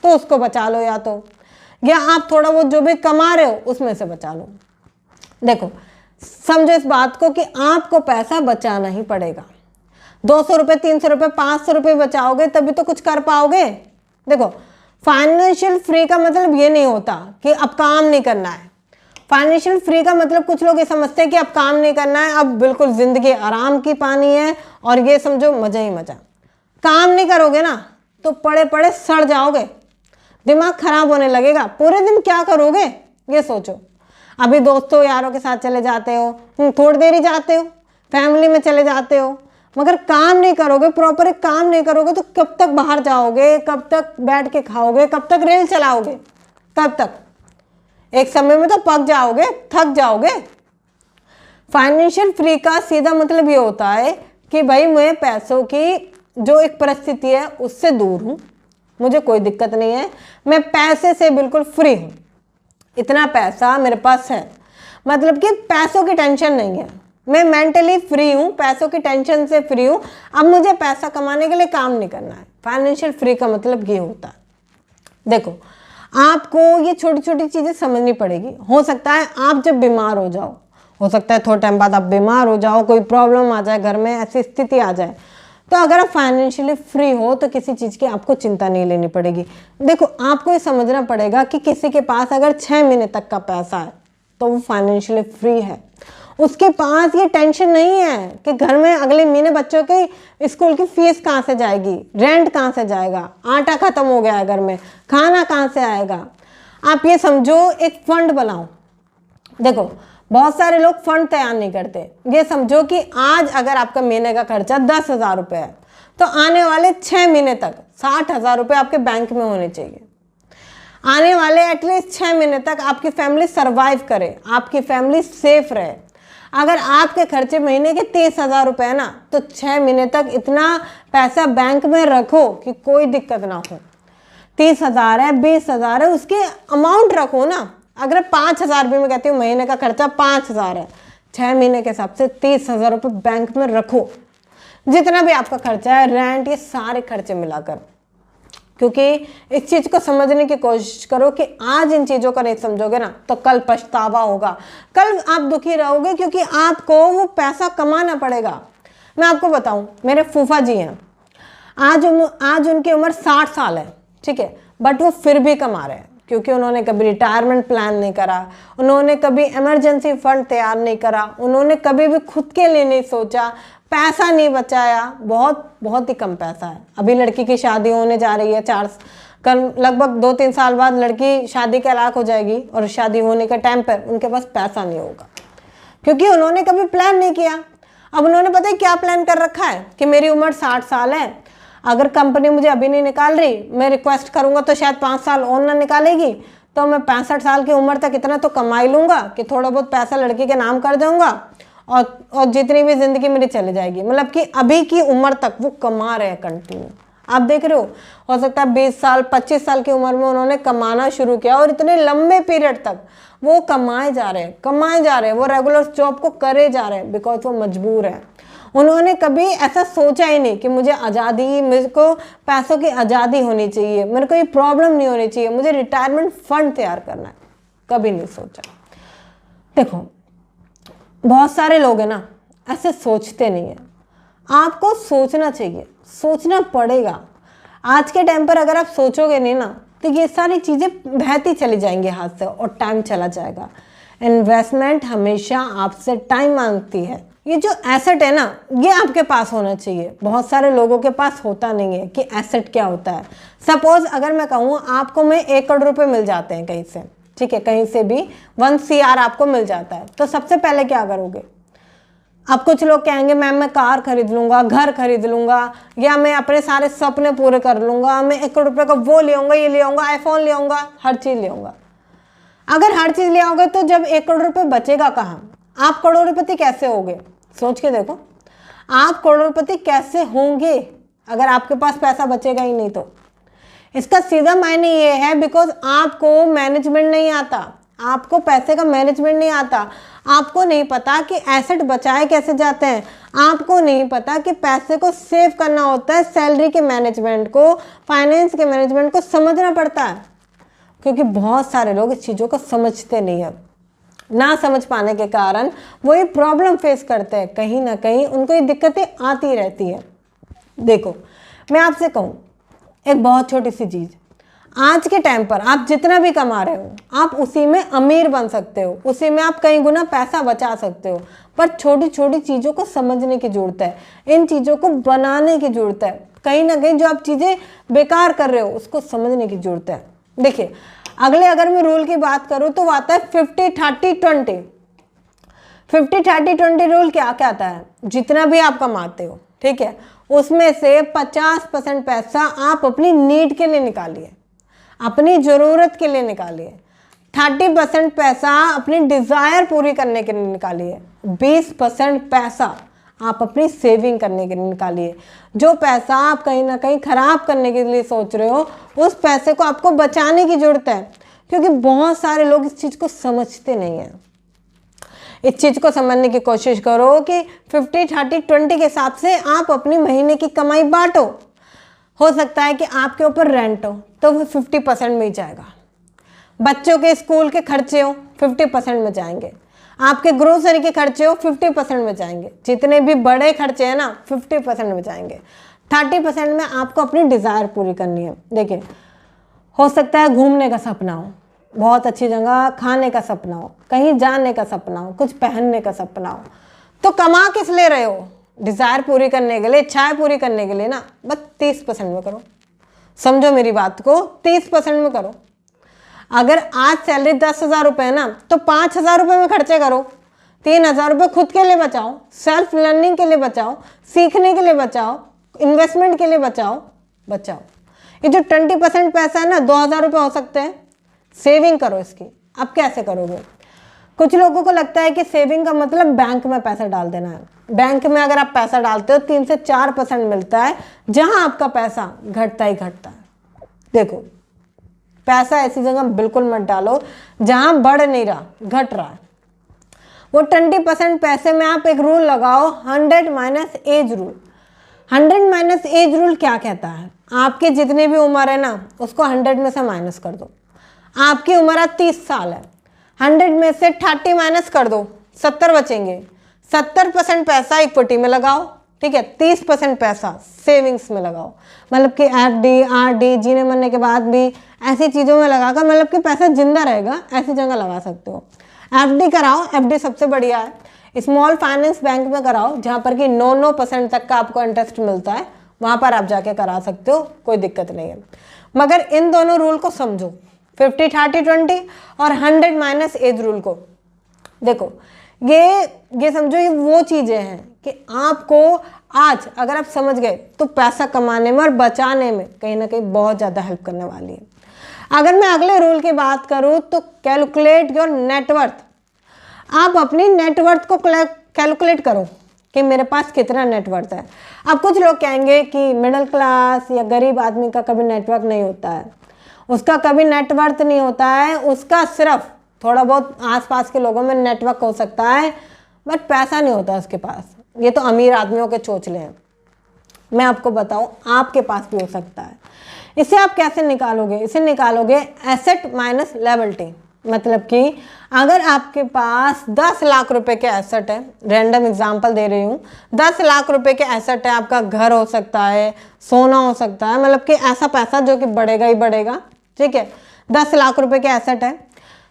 तो उसको बचा लो, या आप थोड़ा बहुत जो भी कमा रहे हो उसमें से बचा लो। देखो, समझो इस बात को कि आपको पैसा बचाना ही पड़ेगा। 200 रुपये, 300 रुपये, 500 रुपये बचाओगे तभी तो कुछ कर पाओगे। देखो, फाइनेंशियल फ्री का मतलब ये नहीं होता कि अब काम नहीं करना है। फाइनेंशियल फ्री का मतलब कुछ लोग ये समझते हैं कि अब काम नहीं करना है, अब बिल्कुल जिंदगी आराम की पानी है और ये समझो मजा ही मजा। काम नहीं करोगे ना तो पड़े पड़े सड़ जाओगे, दिमाग खराब होने लगेगा। पूरे दिन क्या करोगे ये सोचो। अभी दोस्तों यारों के साथ चले जाते हो, थोड़ी देर ही जाते हो, फैमिली में चले जाते हो, मगर काम नहीं करोगे, प्रॉपर काम नहीं करोगे तो कब तक बाहर जाओगे, कब तक बैठ के खाओगे, कब तक रेल चलाओगे, कब तक? एक समय में तो पक जाओगे, थक जाओगे। फाइनेंशियल फ्री का सीधा मतलब ये होता है कि भाई मैं पैसों की जो एक परिस्थिति है उससे दूर हूँ, मुझे कोई दिक्कत नहीं है, मैं पैसे से बिल्कुल फ्री हूँ। इतना पैसा मेरे पास है, मतलब कि पैसों की टेंशन नहीं है, मैं मेंटली फ्री हूँ, पैसों की टेंशन से फ्री हूँ। अब मुझे पैसा कमाने के लिए काम नहीं करना है। फाइनेंशियल फ्री का मतलब ये होता है। देखो, आपको ये छोटी छोटी चीज़ें समझनी पड़ेगी। हो सकता है आप जब बीमार हो जाओ, हो सकता है थोड़े टाइम बाद आप बीमार हो जाओ, कोई प्रॉब्लम आ जाए घर में, ऐसी स्थिति आ जाए, तो अगर आप फाइनेंशियली फ्री हो तो किसी चीज़ की आपको चिंता नहीं लेनी पड़ेगी। देखो, आपको ये समझना पड़ेगा कि किसी के पास अगर 6 महीने तक का पैसा है तो वो फाइनेंशियली फ्री है। उसके पास ये टेंशन नहीं है कि घर में अगले महीने बच्चों की स्कूल की फीस कहाँ से जाएगी, रेंट कहाँ से जाएगा, आटा खत्म हो गया है घर में, खाना कहाँ से आएगा। आप ये समझो एक फंड बनाओ। देखो, बहुत सारे लोग फंड तैयार नहीं करते। ये समझो कि आज अगर आपका महीने का खर्चा 10,000 रुपये है तो आने वाले 6 महीने तक 60,000 रुपये आपके बैंक में होने चाहिए। आने वाले एटलीस्ट 6 महीने तक आपकी फैमिली सर्वाइव करे, आपकी फैमिली सेफ रहे। अगर आपके खर्चे महीने के 30,000 रुपये है ना तो 6 महीने तक इतना पैसा बैंक में रखो कि कोई दिक्कत ना हो। 30,000 है, 20,000 है, उसकी अमाउंट रखो ना। अगर 5,000 भी मैं कहती हूँ महीने का खर्चा 5,000 है, 6 महीने के हिसाब से 30,000 रुपये बैंक में रखो। जितना भी आपका खर्चा है, रेंट, ये सारे खर्चे मिलाकर। क्योंकि इस चीज़ को समझने की कोशिश करो कि आज इन चीज़ों को नहीं समझोगे ना तो कल पछतावा होगा, कल आप दुखी रहोगे, क्योंकि आपको वो पैसा कमाना पड़ेगा। मैं आपको बताऊं, मेरे फूफा जी हैं, आज उनकी उम्र 60 साल है, ठीक है, बट वो फिर भी कमा रहे हैं क्योंकि उन्होंने कभी रिटायरमेंट प्लान नहीं करा, उन्होंने कभी इमरजेंसी फंड तैयार नहीं करा, उन्होंने कभी भी खुद के लिए नहीं सोचा, पैसा नहीं बचाया। बहुत ही कम पैसा है। अभी लड़की की शादी होने जा रही है, लगभग 2-3 साल बाद लड़की शादी के लायक हो जाएगी और शादी होने के टाइम पर उनके पास पैसा नहीं होगा क्योंकि उन्होंने कभी प्लान नहीं किया। अब उन्होंने पता है क्या प्लान कर रखा है कि मेरी उम्र 60 साल है, अगर कंपनी मुझे अभी नहीं निकाल रही, मैं रिक्वेस्ट करूंगा तो शायद 5 साल और ना निकालेगी, तो मैं 65 साल की उम्र तक इतना तो कमा ही लूँगा कि थोड़ा बहुत पैसा लड़की के नाम कर दूंगा और जितनी भी ज़िंदगी मेरी चली जाएगी। मतलब कि अभी की उम्र तक वो कमा रहे हैं कंटिन्यू। आप देख रहे हो सकता है 20 साल 25 साल की उम्र में उन्होंने कमाना शुरू किया और इतने लंबे पीरियड तक वो कमाए जा रहे हैं, वो रेगुलर जॉब को करे जा रहे हैं बिकॉज वो मजबूर है। उन्होंने कभी ऐसा सोचा ही नहीं कि मुझे आज़ादी, मेरे को पैसों की आज़ादी होनी चाहिए, मेरे को ये प्रॉब्लम नहीं होनी चाहिए, मुझे रिटायरमेंट फंड तैयार करना है, कभी नहीं सोचा। देखो बहुत सारे लोग हैं ना ऐसे सोचते नहीं है, आपको सोचना चाहिए, सोचना पड़ेगा। आज के टाइम पर अगर आप सोचोगे नहीं ना तो ये सारी चीज़ें बहती चली जाएंगी हाथ से और टाइम चला जाएगा। इन्वेस्टमेंट हमेशा आपसे टाइम मांगती है। ये जो एसेट है ना ये आपके पास होना चाहिए, बहुत सारे लोगों के पास होता नहीं है कि एसेट क्या होता है। सपोज अगर मैं कहूँ आपको मैं 1 करोड़ रुपए मिल जाते हैं कहीं से, ठीक है, कहीं से भी 1 CR आपको मिल जाता है, तो सबसे पहले क्या करोगे? अब कुछ लोग कहेंगे मैं कार खरीद लूँगा, घर खरीद लूँगा, या मैं अपने सारे सपने पूरे कर लूँगा, मैं 1 करोड़ रुपये का वो ले आऊँगा, ये ले आऊँगा, आईफोन ले आऊँगा, हर चीज़ ले आऊँगा। अगर हर चीज़ ले आओगे तो जब 1 करोड़ रुपये बचेगा कहाँ? आप करोड़पति कैसे होगे? सोच के देखो, आप करोड़पति कैसे होंगे अगर आपके पास पैसा बचेगा ही नहीं तो? इसका सीधा मायने ये है बिकॉज आपको मैनेजमेंट नहीं आता, आपको पैसे का मैनेजमेंट नहीं आता, आपको नहीं पता कि एसेट बचाए कैसे जाते हैं, आपको नहीं पता कि पैसे को सेव करना होता है, सैलरी के मैनेजमेंट को, फाइनेंस के मैनेजमेंट को समझना पड़ता है। क्योंकि बहुत सारे लोग इस चीज़ों को समझते नहीं है, ना समझ पाने के कारण वो ये प्रॉब्लम फेस करते हैं, कहीं ना कहीं उनको ये दिक्कतें आती रहती है। देखो मैं आपसे कहूँ एक बहुत छोटी सी चीज़, आज के टाइम पर आप जितना भी कमा रहे हो आप उसी में अमीर बन सकते हो, उसी में आप कई गुना पैसा बचा सकते हो, पर छोटी छोटी चीज़ों को समझने की ज़रूरत है, इन चीज़ों को बनाने की ज़रूरत है। कहीं ना कहीं जो आप चीज़ें बेकार कर रहे हो उसको समझने की ज़रूरत है। देखिए अगले अगर मैं रूल की बात करूँ तो आता है 50-30-20। 50-30-20 रूल क्या कहता है? जितना भी आप कमाते हो, ठीक है, उसमें से 50% पैसा आप अपनी नीड के लिए निकालिए, अपनी ज़रूरत के लिए निकालिए। 30% पैसा अपनी डिज़ायर पूरी करने के लिए निकालिए। 20% पैसा आप अपनी सेविंग करने के लिए निकालिए। जो पैसा आप कहीं ना कहीं ख़राब करने के लिए सोच रहे हो उस पैसे को आपको बचाने की ज़रूरत है, क्योंकि बहुत सारे लोग इस चीज़ को समझते नहीं हैं। इस चीज़ को समझने की कोशिश करो कि 50-30-20 के हिसाब से आप अपनी महीने की कमाई बांटो। हो सकता है कि आपके ऊपर रेंट हो तो वो 50% में ही जाएगा, बच्चों के स्कूल के खर्चे हो 50% में जाएंगे, आपके ग्रोसरी के खर्चे हो 50% में जाएंगे, जितने भी बड़े खर्चे हैं ना 50% में जाएंगे। 30% में आपको अपनी डिज़ायर पूरी करनी है। देखिए हो सकता है घूमने का सपना हो, बहुत अच्छी जगह खाने का सपना हो, कहीं जाने का सपना हो, कुछ पहनने का सपना हो, तो कमा किस ले रहे हो? डिज़ायर पूरी करने के लिए, इच्छाएं पूरी करने के लिए ना। बस 30% में करो, समझो मेरी बात को, 30% में करो। अगर आज सैलरी 10,000 रुपये है ना तो 5,000 रुपये में खर्चे करो, 3,000 रुपये खुद के लिए बचाओ, सेल्फ लर्निंग के लिए बचाओ, सीखने के लिए बचाओ, इन्वेस्टमेंट के लिए बचाओ। ये जो 20% पैसा है ना 2,000 रुपये हो सकते हैं, सेविंग करो इसकी। अब कैसे करोगे? कुछ लोगों को लगता है कि सेविंग का मतलब बैंक में पैसा डाल देना है। बैंक में अगर आप पैसा डालते हो 3 से 4% मिलता है, जहां आपका पैसा घटता ही घटता है। देखो पैसा ऐसी जगह बिल्कुल मत डालो जहां बढ़ नहीं रहा, घट रहा है। वो 20% पैसे में आप एक रूल लगाओ, 100 minus age rule. 100 minus age rule क्या कहता है? आपकी जितनी भी उम्र है ना उसको 100 में से माइनस कर दो। आपकी उम्र 30 साल है, 100 में से 30 माइनस कर दो, 70 बचेंगे। 70% पैसा इक्विटी में लगाओ, ठीक है, 30% पैसा सेविंग्स में लगाओ, मतलब कि FD RD जीने मरने के बाद भी ऐसी चीज़ों में लगाकर, मतलब कि पैसा जिंदा रहेगा ऐसी जगह लगा सकते हो। FD कराओ, FD सबसे बढ़िया है। स्मॉल फाइनेंस बैंक में कराओ जहाँ पर कि 9% तक का आपको इंटरेस्ट मिलता है, वहाँ पर आप जाके करा सकते हो, कोई दिक्कत नहीं है। मगर इन दोनों रूल को समझो, 50-30-20 और 100 माइनस एज रूल को। देखो ये समझो, ये वो चीज़ें हैं कि आपको आज अगर आप समझ गए तो पैसा कमाने में और बचाने में कहीं ना कहीं बहुत ज़्यादा हेल्प करने वाली है। अगर मैं अगले रूल की बात करूँ तो कैलकुलेट योर नेटवर्थ। आप अपनी नेटवर्थ को कैलकुलेट करो कि मेरे पास कितना नेटवर्थ है। अब कुछ लोग कहेंगे कि मिडिल क्लास या गरीब आदमी का कभी नेटवर्क नहीं होता है, उसका कभी नेटवर्थ नहीं होता है, उसका सिर्फ थोड़ा बहुत आसपास के लोगों में नेटवर्क हो सकता है, बट पैसा नहीं होता उसके पास। ये तो अमीर आदमियों के चोचले हैं। मैं आपको बताऊं, आपके पास भी हो सकता है। इसे आप कैसे निकालोगे? इसे निकालोगे एसेट माइनस लायबिलिटी। मतलब कि अगर आपके पास 10 लाख रुपए के एसेट है, रैंडम एग्जांपल दे रही हूँ, 10 लाख रुपए के एसेट है, आपका घर हो सकता है, सोना हो सकता है, मतलब कि ऐसा पैसा जो कि बढ़ेगा ही बढ़ेगा, ठीक है। 10 लाख रुपए के एसेट है,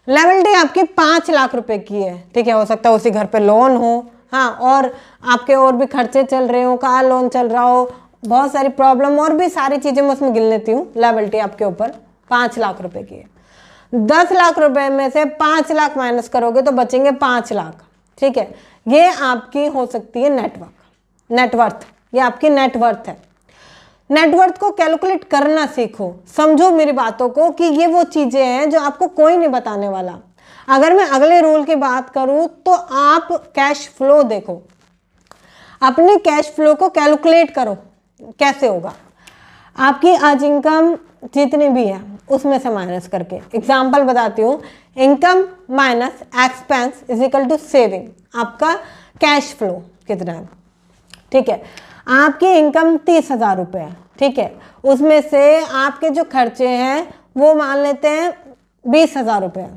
लायबिलिटी आपकी 5 लाख रुपए की है, ठीक है। हो सकता है उसी घर पे लोन हो, हाँ, और आपके और भी खर्चे चल रहे हो, कार लोन चल रहा हो, बहुत सारी प्रॉब्लम और भी सारी चीजें मैं उसमें गिन लेती हूँ। लायबिलिटी आपके ऊपर 5 लाख रुपए की है। 10 लाख रुपए में से 5 लाख माइनस करोगे तो बचेंगे 5 लाख, ठीक है। ये आपकी हो सकती है नेटवर्थ, ये आपकी नेटवर्थ है। नेटवर्थ को कैलकुलेट करना सीखो, समझो मेरी बातों को कि ये वो चीजें हैं जो आपको कोई नहीं बताने वाला। अगर मैं अगले रूल की बात करूं तो आप कैश फ्लो देखो, अपने कैश फ्लो को कैलकुलेट करो कैसे होगा। आपकी आज इनकम जितनी भी है उसमें से माइनस करके, एग्जाम्पल बताती हूँ, income minus expense is equal to saving. आपका कैश फ्लो कितना है, ठीक है। आपकी इनकम 30,000 रुपये है, ठीक है। उसमें से आपके जो खर्चे हैं वो मान लेते हैं 20,000 रुपये,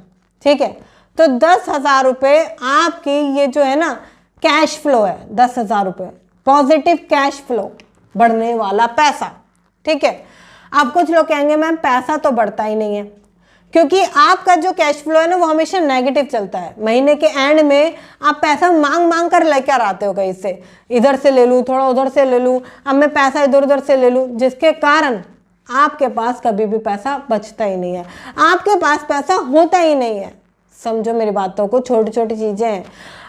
ठीक है। तो 10,000 रुपये आपकी ये जो है ना कैश फ्लो है, 10,000 रुपये पॉजिटिव कैश फ्लो, बढ़ने वाला पैसा, ठीक है। अब कुछ लोग कहेंगे मैम पैसा तो बढ़ता ही नहीं है, क्योंकि आपका जो कैश फ्लो है ना वो हमेशा नेगेटिव चलता है। महीने के एंड में आप पैसा मांग मांग कर लेकर आते हो, कहीं से इधर से ले लूँ, थोड़ा उधर से ले लूँ, अब मैं पैसा इधर उधर से ले लूँ, जिसके कारण आपके पास कभी भी पैसा बचता ही नहीं है, आपके पास पैसा होता ही नहीं है। समझो मेरी बातों को, छोटी छोटी चीजें हैं।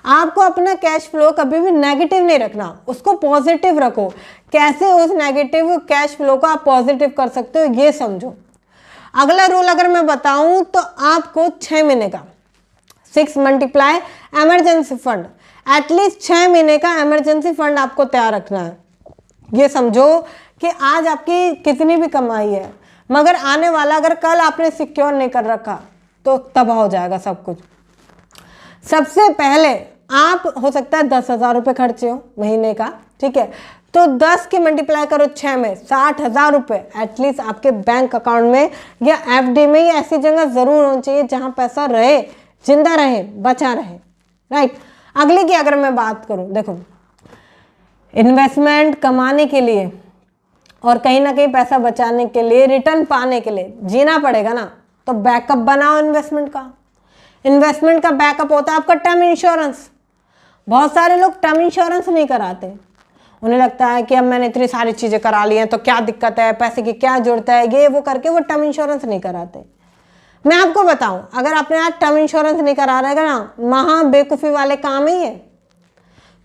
आपको अपना कैश फ्लो कभी भी नेगेटिव नहीं रखना, उसको पॉजिटिव रखो। कैसे उस नेगेटिव कैश फ्लो को आप पॉजिटिव कर सकते हो ये समझो। अगला रूल अगर मैं बताऊं तो आपको 6 महीने का 6 मल्टीप्लाई इमरजेंसी फंड, एटलीस्ट 6 महीने का इमरजेंसी फंड आपको तैयार रखना है। ये समझो कि आज आपकी कितनी भी कमाई है, मगर आने वाला अगर कल आपने सिक्योर नहीं कर रखा तो तबाह हो जाएगा सब कुछ। सबसे पहले आप हो सकता है 10,000 रुपये खर्चे हो महीने का, ठीक है। तो 10 की मल्टीप्लाई करो 6 में, 60,000 रुपये एटलीस्ट आपके बैंक अकाउंट में या एफडी में या ऐसी जगह जरूर होनी चाहिए जहां पैसा रहे, जिंदा रहे, बचा रहे, राइट। अगले की अगर मैं बात करूं, देखो इन्वेस्टमेंट कमाने के लिए और कहीं ना कहीं पैसा बचाने के लिए, रिटर्न पाने के लिए जीना पड़ेगा ना, तो बैकअप बनाओ इन्वेस्टमेंट का। इन्वेस्टमेंट का बैकअप होता है आपका टर्म इंश्योरेंस। बहुत सारे लोग टर्म इंश्योरेंस नहीं कराते, उन्हें लगता है कि अब मैंने इतनी सारी चीजें करा ली हैं तो क्या दिक्कत है, पैसे की क्या जरूरत है, ये वो करके वो टर्म इंश्योरेंस नहीं कराते। मैं आपको बताऊं, अगर आपने आज टर्म इंश्योरेंस नहीं करा रहेगा ना, महा बेवकूफ़ी वाले काम ही है।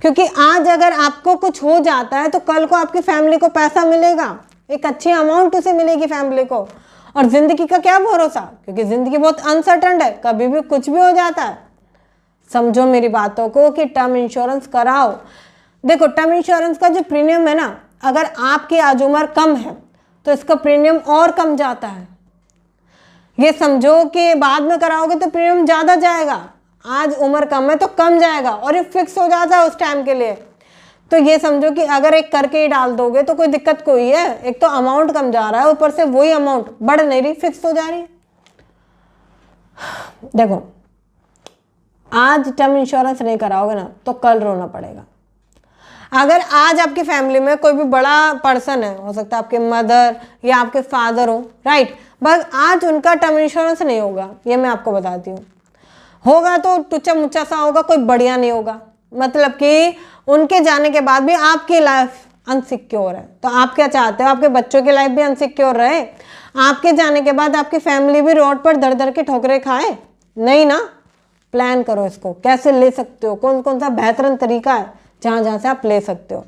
क्योंकि आज अगर आपको कुछ हो जाता है तो कल को आपकी फैमिली को पैसा मिलेगा, एक अच्छी अमाउंट उसे मिलेगी फैमिली को। और जिंदगी का क्या भरोसा, क्योंकि जिंदगी बहुत अनसर्टन है, कभी भी कुछ भी हो जाता है। समझो मेरी बातों को कि टर्म इंश्योरेंस कराओ। देखो टर्म इंश्योरेंस का जो प्रीमियम है ना, अगर आपकी आज उम्र कम है तो इसका प्रीमियम और कम जाता है। ये समझो कि बाद में कराओगे तो प्रीमियम ज़्यादा जाएगा, आज उम्र कम है तो कम जाएगा, और ये फिक्स हो जाता है उस टाइम के लिए। तो ये समझो कि अगर एक करके ही डाल दोगे तो कोई दिक्कत कोई है, एक तो अमाउंट कम जा रहा है, ऊपर से वही अमाउंट बढ़ नहीं रही, फिक्स हो जा रही है। देखो आज टर्म इंश्योरेंस नहीं कराओगे ना तो कल रोना पड़ेगा। अगर आज आपकी फैमिली में कोई भी बड़ा पर्सन है, हो सकता है आपके मदर या आपके फादर हो, राइट, बस आज उनका टर्म इंश्योरेंस नहीं होगा, ये मैं आपको बताती हूँ। होगा तो टुच्चा मुच्चा सा होगा, कोई बढ़िया नहीं होगा। मतलब कि उनके जाने के बाद भी आपकी लाइफ अनसिक्योर है, तो आप क्या चाहते हो, आपके बच्चों की लाइफ भी अनसिक्योर रहे, आपके जाने के बाद आपकी फैमिली भी रोड पर दर दर के ठोकरें खाए? नहीं ना। प्लान करो इसको, कैसे ले सकते हो, कौन कौन सा बेहतरीन तरीका है जहाँ जहाँ से आप ले सकते हो।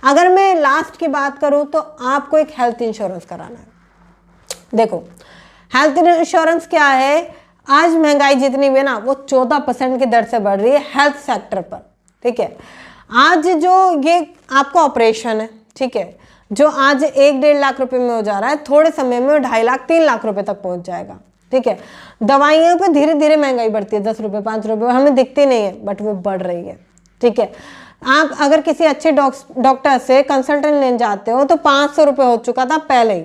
अगर मैं लास्ट की बात करूँ तो आपको एक हेल्थ इंश्योरेंस कराना है। देखो हेल्थ इंश्योरेंस क्या है, आज महंगाई जितनी भी है ना वो 14% की दर से बढ़ रही है हेल्थ सेक्टर पर, ठीक है। आज जो ये आपका ऑपरेशन है, ठीक है, जो आज 1-1.5 लाख रुपए में हो जा रहा है, थोड़े समय में 2.5 लाख 3 लाख रुपए तक पहुंच जाएगा, ठीक है। दवाइयों पे धीरे धीरे महंगाई बढ़ती है, 10 रुपए 5 रुपए हमें दिखती नहीं है, बट वो बढ़ रही है, ठीक है। आप अगर किसी अच्छे डॉक्टर से कंसल्टेंट लेने जाते हो तो 500 रुपये हो चुका था पहले ही।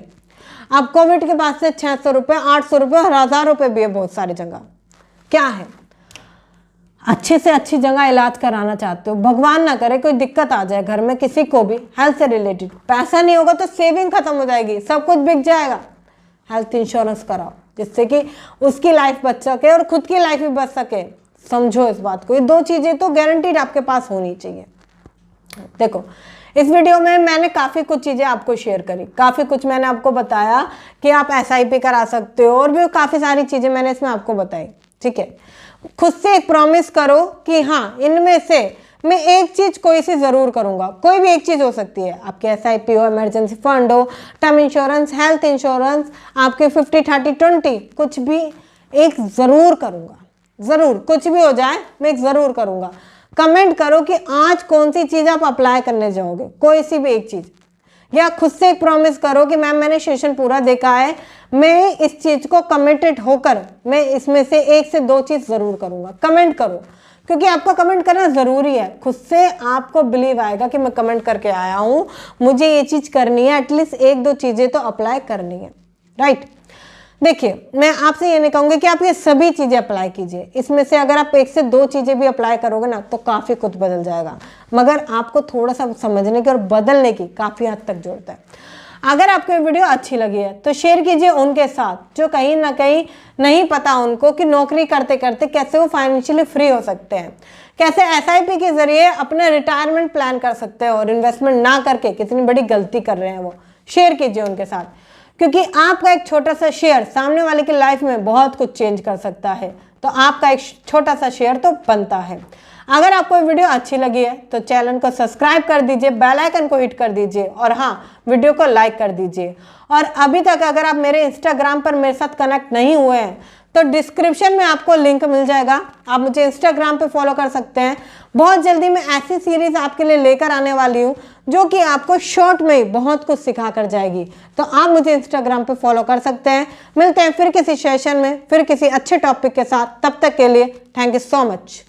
अब कोविड के बाद से 600 रुपये, 800 रुपये और 1000 रुपये भी है बहुत सारी जगह। क्या है, अच्छे से अच्छी जगह इलाज कराना चाहते हो, भगवान ना करे कोई दिक्कत आ जाए घर में किसी को भी हेल्थ से रिलेटेड, पैसा नहीं होगा तो सेविंग खत्म हो जाएगी, सब कुछ बिक जाएगा। हेल्थ इंश्योरेंस कराओ जिससे कि उसकी लाइफ बच सके और खुद की लाइफ भी बच सके। समझो इस बात को, ये दो चीजें तो गारंटीड आपके पास होनी चाहिए। देखो इस वीडियो में मैंने काफ़ी कुछ चीज़ें आपको शेयर करी, काफ़ी कुछ मैंने आपको बताया कि आप SIP करा सकते हो और भी काफ़ी सारी चीज़ें मैंने इसमें आपको बताई। ठीक है, खुद से एक प्रॉमिस करो कि हाँ इनमें से मैं एक चीज़ कोई सी ज़रूर करूँगा। कोई भी एक चीज़ हो सकती है, आपके SIP हो, इमरजेंसी फंड हो, टर्म इंश्योरेंस, हेल्थ इंश्योरेंस, आपके 50, 30, 20, कुछ भी एक ज़रूर करूँगा। ज़रूर, कुछ भी हो जाए मैं एक ज़रूर करूँगा। कमेंट करो कि आज कौन सी चीज़ आप अप्लाई करने जाओगे, कोई सी भी एक चीज़, या खुद से एक प्रॉमिस करो कि मैम मैंने सेशन पूरा देखा है, मैं इस चीज़ को कमिटेड होकर मैं इसमें से 1 से 2 चीज़ ज़रूर करूँगा। कमेंट करो, क्योंकि आपको कमेंट करना ज़रूरी है। खुद से आपको बिलीव आएगा कि मैं कमेंट करके आया हूँ, मुझे ये चीज़ करनी है, एटलीस्ट 1-2 चीज़ें तो अप्लाई करनी है। राइट, देखिए मैं आपसे ये नहीं कहूँगी कि आप ये सभी चीज़ें अप्लाई कीजिए, इसमें से अगर आप 1 से 2 चीज़ें भी अप्लाई करोगे ना तो काफ़ी कुछ बदल जाएगा, मगर आपको थोड़ा सा समझने की और बदलने की काफ़ी हद तक ज़रूरत है। अगर आपको ये वीडियो अच्छी लगी है तो शेयर कीजिए उनके साथ जो कहीं ना कहीं नहीं पता उनको कि नौकरी करते करते कैसे वो फाइनेंशियली फ्री हो सकते हैं, कैसे SIP के जरिए अपने रिटायरमेंट प्लान कर सकते हैं और इन्वेस्टमेंट ना करके कितनी बड़ी गलती कर रहे हैं वो। शेयर कीजिए उनके साथ, क्योंकि आपका एक छोटा सा शेयर सामने वाले की लाइफ में बहुत कुछ चेंज कर सकता है। तो आपका एक छोटा सा शेयर तो बनता है। अगर आपको वीडियो अच्छी लगी है तो चैनल को सब्सक्राइब कर दीजिए, बेल आइकन को हिट कर दीजिए और हाँ वीडियो को लाइक कर दीजिए। और अभी तक अगर आप मेरे इंस्टाग्राम पर मेरे साथ कनेक्ट नहीं हुए हैं तो डिस्क्रिप्शन में आपको लिंक मिल जाएगा, आप मुझे इंस्टाग्राम पे फॉलो कर सकते हैं। बहुत जल्दी मैं ऐसी सीरीज आपके लिए लेकर आने वाली हूँ जो कि आपको शॉर्ट में ही बहुत कुछ सिखा कर जाएगी, तो आप मुझे इंस्टाग्राम पे फॉलो कर सकते हैं। मिलते हैं फिर किसी सेशन में, फिर किसी अच्छे टॉपिक के साथ। तब तक के लिए थैंक यू सो मच।